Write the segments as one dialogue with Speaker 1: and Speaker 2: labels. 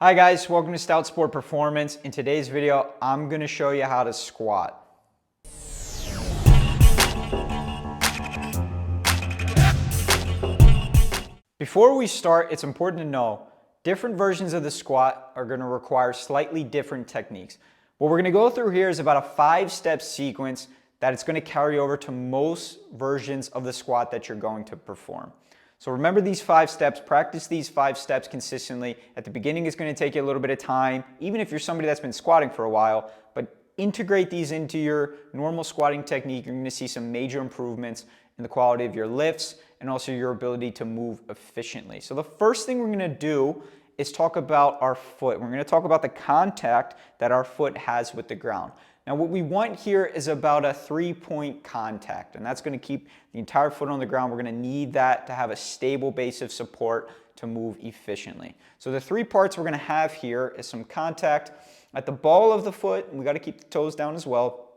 Speaker 1: Hi guys, welcome to Stout Sport Performance. In today's video, I'm going to show you how to squat. Before we start, it's important to know different versions of the squat are going to require slightly different techniques. What we're going to go through here is about a 5-step sequence that it's going to carry over to most versions of the squat that you're going to perform. So remember these 5 steps, practice these 5 steps consistently. At the beginning, it's going to take you a little bit of time, even if you're somebody that's been squatting for a while, but integrate these into your normal squatting technique. You're going to see some major improvements in the quality of your lifts and also your ability to move efficiently. So the first thing we're going to do is talk about our foot. We're going to talk about the contact that our foot has with the ground. Now what we want here is about a 3-point contact, and that's going to keep the entire foot on the ground. We're going to need that to have a stable base of support to move efficiently. So the 3 parts we're going to have here is some contact at the ball of the foot, and we got to keep the toes down as well.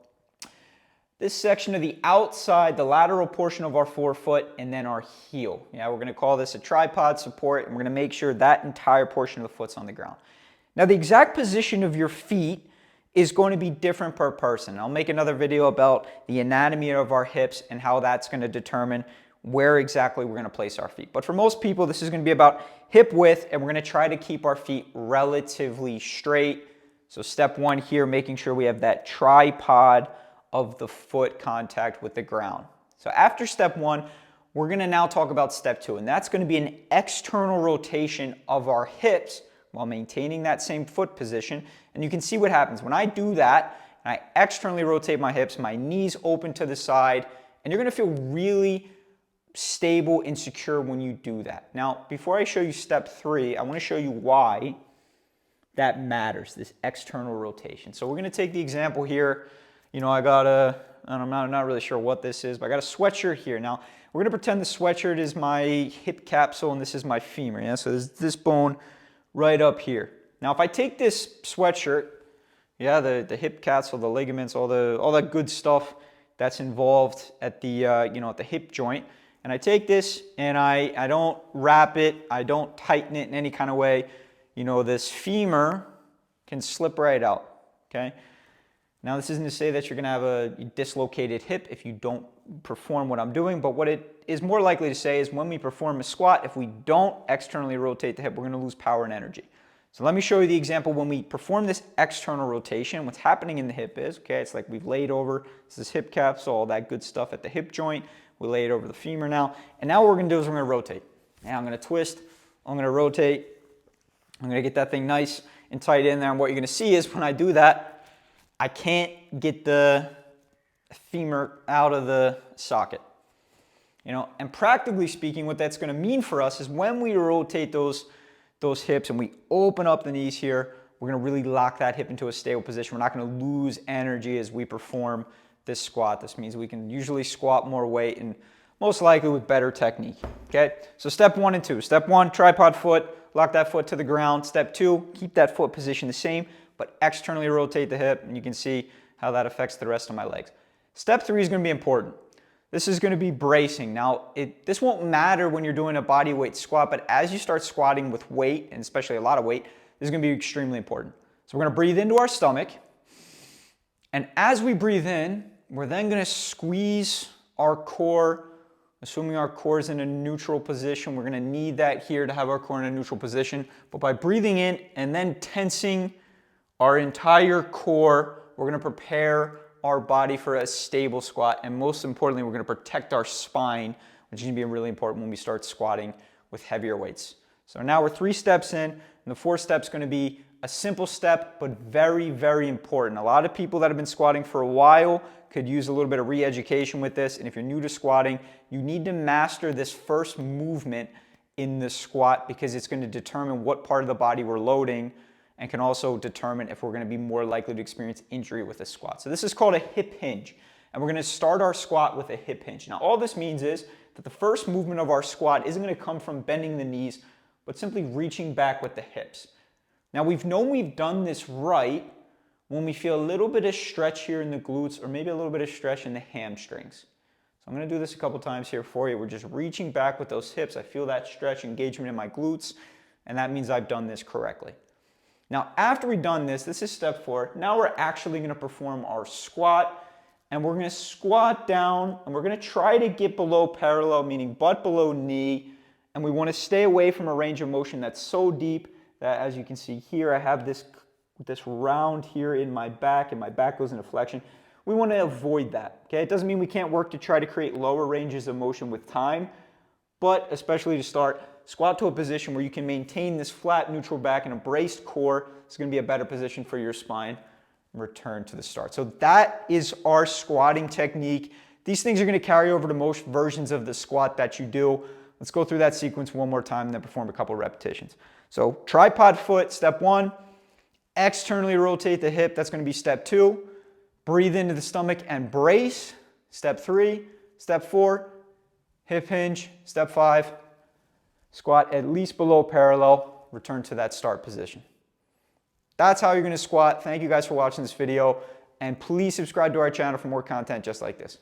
Speaker 1: This section of the outside, the lateral portion of our forefoot, and then our heel. Yeah, we're going to call this a tripod support, and we're going to make sure that entire portion of the foot's on the ground. Now the exact position of your feet is going to be different per person. I'll make another video about the anatomy of our hips and how that's going to determine where exactly we're going to place our feet. But for most people, this is going to be about hip width, and we're going to try to keep our feet relatively straight. So step 1 here, making sure we have that tripod of the foot contact with the ground. So after step 1, we're going to now talk about step 2, and that's going to be an external rotation of our hips while maintaining that same foot position. And you can see what happens when I do that, and I externally rotate my hips, my knees open to the side, and you're going to feel really stable and secure when you do that. Now, before I show you step 3, I want to show you why that matters, this external rotation. So we're going to take the example here. You know, I got I'm not really sure what this is, but I got a sweatshirt here. Now, we're going to pretend the sweatshirt is my hip capsule and this is my femur. Yeah? So there's this bone right up here. Now, if I take this sweatshirt, yeah, the hip capsule, the ligaments, all that good stuff that's involved at the at the hip joint, and I take this and I don't wrap it, I don't tighten it in any kind of way, you know, this femur can slip right out. Okay. Now, this isn't to say that you're going to have a dislocated hip if you don't perform what I'm doing, but what it is more likely to say is when we perform a squat, if we don't externally rotate the hip, we're going to lose power and energy. So let me show you the example when we perform this external rotation. What's happening in the hip is, okay, it's like we've laid over this hip capsule, all that good stuff at the hip joint. We lay it over the femur now, and now what we're going to do is we're going to rotate. Now I'm going to twist, I'm going to rotate, I'm going to get that thing nice and tight in there, and what you're going to see is when I do that, I can't get the femur out of the socket. You know, and practically speaking, what that's going to mean for us is when we rotate those hips and we open up the knees here, we're going to really lock that hip into a stable position. We're not going to lose energy as we perform this squat. This means we can usually squat more weight and most likely with better technique. Okay, so step 1 and 2. Step 1, tripod foot, lock that foot to the ground. Step 2, keep that foot position the same, but externally rotate the hip, and you can see how that affects the rest of my legs. Step 3 is going to be important. This is going to be bracing. Now, this won't matter when you're doing a body weight squat, but as you start squatting with weight, and especially a lot of weight, this is going to be extremely important. So we're going to breathe into our stomach, and as we breathe in, we're then going to squeeze our core, assuming our core is in a neutral position. We're going to need that here to have our core in a neutral position, but by breathing in and then tensing our entire core, we're going to prepare our body for a stable squat, and most importantly, we're going to protect our spine, which is going to be really important when we start squatting with heavier weights. So now we're 3 steps in, and the 4th step is going to be a simple step, but very, very important. A lot of people that have been squatting for a while could use a little bit of re-education with this, and if you're new to squatting, you need to master this first movement in the squat because it's going to determine what part of the body we're loading and can also determine if we're going to be more likely to experience injury with a squat. So this is called a hip hinge, and we're going to start our squat with a hip hinge. Now all this means is that the first movement of our squat isn't going to come from bending the knees, but simply reaching back with the hips. Now we've known we've done this right when we feel a little bit of stretch here in the glutes or maybe a little bit of stretch in the hamstrings. So I'm going to do this a couple times here for you. We're just reaching back with those hips. I feel that stretch engagement in my glutes, and that means I've done this correctly. Now, after we've done this, this is step 4. Now we're actually going to perform our squat, and we're going to squat down, and we're going to try to get below parallel, meaning butt below knee, and we want to stay away from a range of motion that's so deep that, as you can see here, I have this round here in my back, and my back goes into flexion. We want to avoid that, okay? It doesn't mean we can't work to try to create lower ranges of motion with time, but especially to start, squat to a position where you can maintain this flat neutral back and a braced core. It's going to be a better position for your spine. Return to the start. So that is our squatting technique. These things are going to carry over to most versions of the squat that you do. Let's go through that sequence one more time and then perform a couple repetitions. So tripod foot, step 1. Externally rotate the hip. That's going to be step 2. Breathe into the stomach and brace. Step 3. Step 4. Hip hinge. Step 5. Squat at least below parallel. Return to that start position. That's how you're going to squat. Thank you guys for watching this video, and please subscribe to our channel for more content just like this.